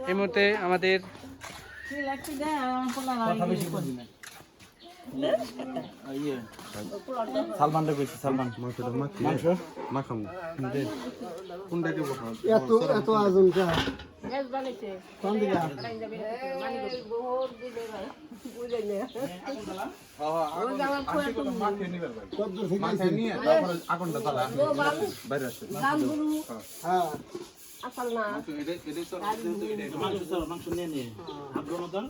এই মুহূর্তে আমাদের সালমানটা কইছি সালমান মাংস মাখাম কোনটাকে এত এত আয়োজন কা কোন দিকে আগুনটা তালা বাইরে আসে হ্যাঁ আসল না মাংস নিয়ে নিয়ে হাবলো মতন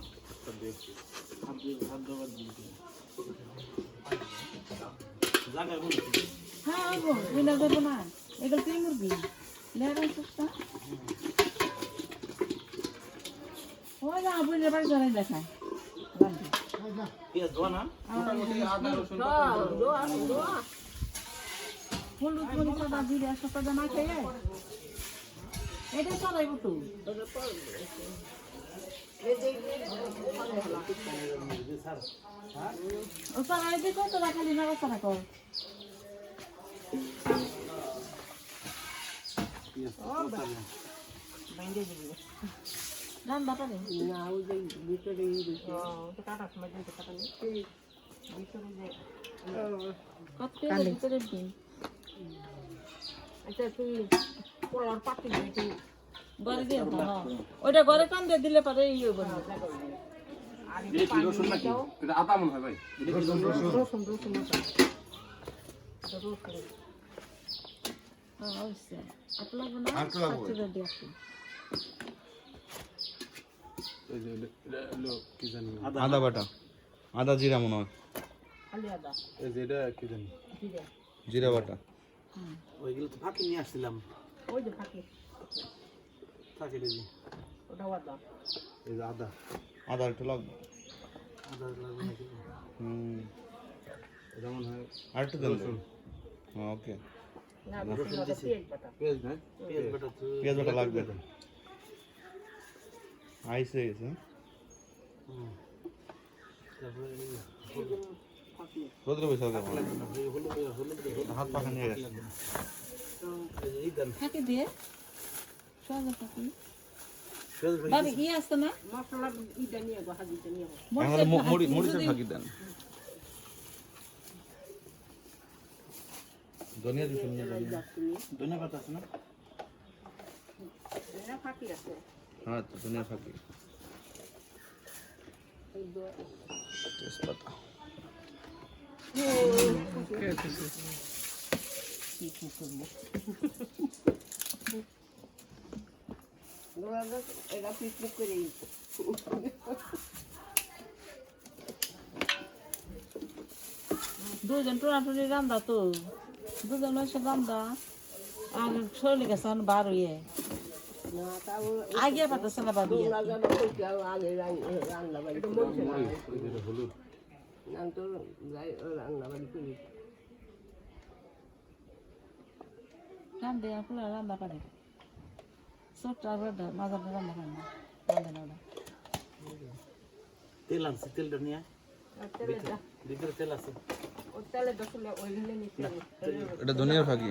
হ্যাঁ গো বিনা দেবো না এগুলো তুই মুরগি লেরা সস্তা ওই না বুঝলে বাড়ি ধরে দেখায় পেঁয়াজ দোয়া না হলুদ মরিচ আদা জিরা সস্তা না খেয়ে এটা চড়াইব তো ও চড়াই দিয়ে কত রাখালি না কত রাখো রান বাটা রে না ওই যে ভিতরে তো কাটা সময় দিতে কাটা নেই ভিতরে যে কত ভিতরে দিন আচ্ছা তুই পোলার পাতি দিবি ঘরে দিয়ে দাও ওইটা ঘরে কান দিয়ে দিলে পারে ইয়ে বন্ধ আর এটা রসুন নাকি এটা আদা মনে হয় ভাই রসুন অবশ্যই আপনার না রেডি আছে এই যে লো কি জানি আদা বাটা আদা জিরা মনে হয় খালি আদা এই যে এটা কি জানি জিরা বাটা ওইগুলো তো ফাঁকি নিয়ে আসছিলাম ওই যে ফাঁকি ফাঁকি দিই ওটা আদা এই যে আদা আদা একটু লাগবে আদা লাগবে নাকি এটা মনে হয় আর একটু দেন ওকে না রসুন আদা পেঁয়াজ বাটা পেঁয়াজ না পেঁয়াজ বাটা লাগবে আইস হয়ে গেছে রোদ্রে বসে হাত পাখা নিয়ে গেছে ফাঁকি দিয়ে সোজা ফাঁকি বাবি কি আসতো না মশলা ইটা নিয়ে গো হাজিটা নিয়ে মরিচের ফাঁকি দেন ধনিয়া দিচ্ছেন ধনিয়া পাতা আছে না ফাঁকি আছে হ্যাঁ ধনিয়া ফাঁকি তেজপাতা এটা পিকনিক করে দুজন টোনাটুনি রান্দা তো দুজন এসে রান্দা আর শরীর গেছে বার হয়ে আগে পাতাছে না বাবি রান্দে আপনার রান্দা পারে ছোট্ট আর মাজারটা রান্না করে না রান্দে না তেল আনছি তেলটা নিয়ে ভিতরে তেল আছে এটা ধনিয়ার ফাঁকি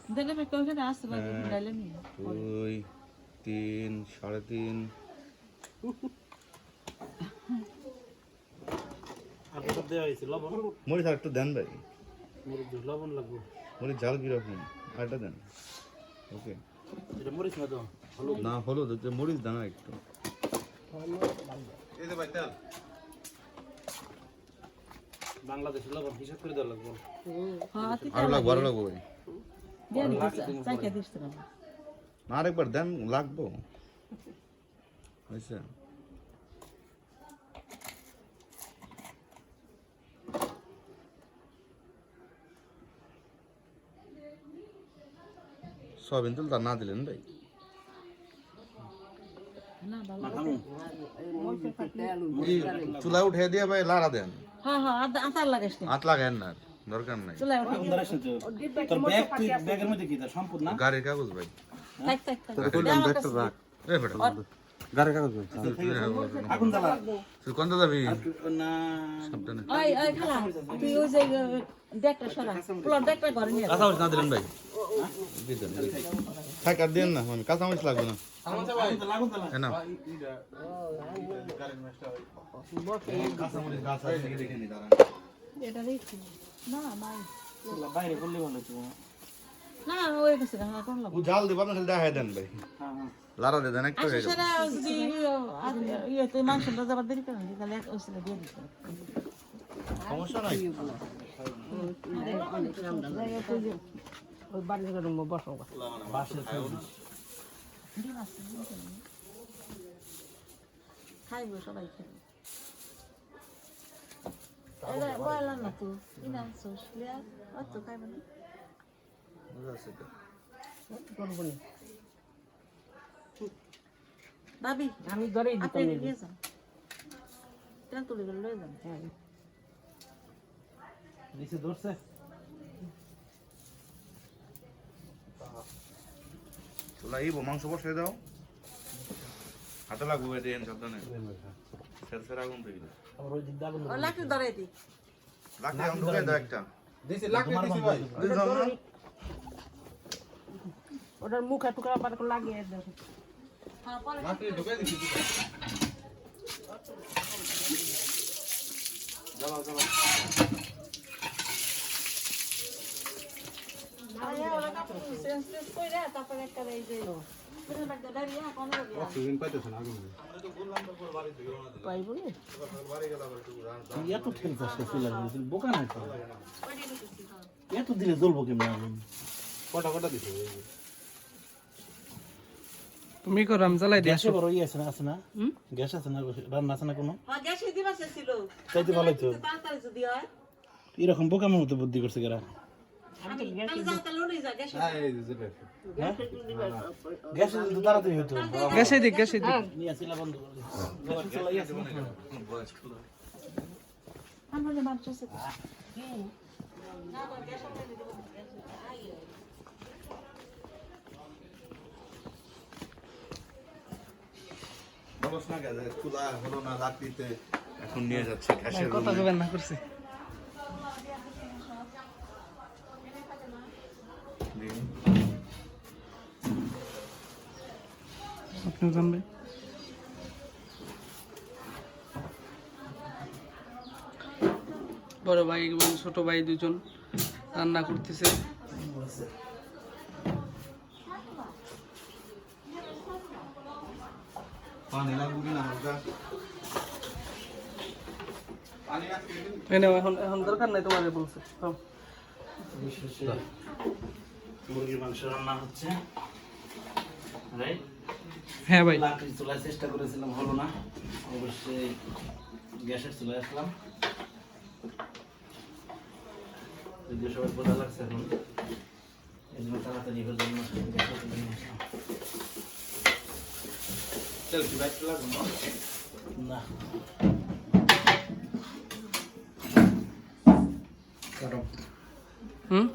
দেখলে ওইখানে আসতে পারবে ডাইলে নিয়ে 2 3 3.5 আর সব দেওয়া হয়েছে লবণ মরিচ আর একটু দেন ভাই মরিচ লবণ লাগবে মরিচ ঝাল কিরকম আরেকটা দেন ওকে এটা মরিচ না তো হলুদ না হলুদ মরিচ দানা একটু এই যে ভাই তেল বাংলাদেশের লবণ হিসাব করে দেওয়া লাগবে আরো লাগবো ভাই চাইকে দিস তো আরেকবার দেন লাগবো আচ্ছা সয়াবিন তেল তা না দিলেন ভাই চুলা উঠে দিয়ে ভাই লাড়া দেন হ্যাঁ হ্যাঁ আচার লাগাইস হাত লাগায়েন না দরকার নাই চলে ওঠে তোর ব্যাগ তুই ব্যাগের মধ্যে কি তা সম্পদ না গাড়ির কাগজ ভাই থাক থাক ব্যাগটা রাখ এই বেটা গাড়ি কাগজ আগুন জ্বালা তুই কোন যাবি না সাবধানে ওই ওই খালা তুই ওই যে দেখটা সরা পুরো দেখটা ঘরে নিয়ে কাঁচা মরিচ না দিলেন ভাই থাক আর দিন না মানে কাঁচা মরিচ লাগবে না আগুন জ্বালা না এটা দেখি না নাই বাইরে করলে ভালো তো না ওই কাছে না করলাম ও জাল দিব আপনি দেখাই দেন ভাই হ্যাঁ হ্যাঁ লারা দে দেন একটু আচ্ছা সেটা যদি ইয়েতে মাংসটা যাবার দেরি করেন তাহলে ওই ছেলে দিয়ে দিতে সমস্যা নাই ওই বাড়ি থেকে বসো বাসে খাইবো সবাই খাইবো এটা বললাম না তো ইনা সোশলিয়া অত খাইবো না করবো না ভাবি আমি ধরে দিতে নিয়ে যান তেল তুলে গেলে লয়ে যান হ্যাঁ নিচে ধরছে তোলা এই মাংস বসে দাও হাতে লাগবে দেন সাবধানে সেলসের আগুন পেয়ে আবার ওই দিক দাগুন ও লাকড়ি ধরে দি লাগবে আগুন ঢুকে দাও একটা দিছি লাকড়ি দিছি ভাই ওটার মুখে টুকরা পাট করে লাগিয়ে দাও হ্যাঁ পরে লাকড়ি ঢুকে দিছি জ্বালাও জ্বালাও আরে ওরা কাপড় সেন্স কইরা তারপরে একটা এই যে পুরো একটা দাঁড়িয়ে কোন লাগে অক্সিজেন পাইতেছ না আগুন পাইবো না এত তেল চাষ চলে আসবে বোকা নাই তো এত দিনে জ্বলবো কেমন আগুন কটা দিছে তুমি করো আমি জ্বালাই দিই গ্যাসে বড় ইয়ে আছে না গ্যাস আছে না রান্না আছে না কোনো হ্যাঁ গ্যাসে দিবা ছিল তাইতে ভালোই তো তাড়াতাড়ি যদি হয় এরকম বোকা মতো বুদ্ধি করছে কেরা আমি তাহলে যাও তাহলে লই যা গ্যাসে গ্যাসে তো তাড়াতাড়ি হতো গ্যাসে দিক গ্যাসে দিক নিয়ে আসিলা বন্ধ করে গ্যাস চালাই আছে আমাদের মাংস আছে বস না গেছে তুলা হলো না লাকড়িতে এখন নিয়ে যাচ্ছে গ্যাসের কথা কবেন না করছি আপনি জানবে বড় ভাই এবং ছোট ভাই দুজন রান্না করতেছে পানি লাগবে কিনা হালকা পানি লাগবে এখন দরকার নাই তোমার বলছে মুরগির মাংস রান্না হচ্ছে রাইট হ্যাঁ ভাই লাকড়ি চুলায় চেষ্টা করেছিলাম হলো না অবশ্যই গ্যাসের চুলায় আসলাম যদিও সবাই বোঝা লাগছে এখন এই জন্য তাড়াতাড়ি হয়ে জন্য গ্যাসের চুলায় নিয়ে আসলাম তেল কি বাইক লাগবে না হুম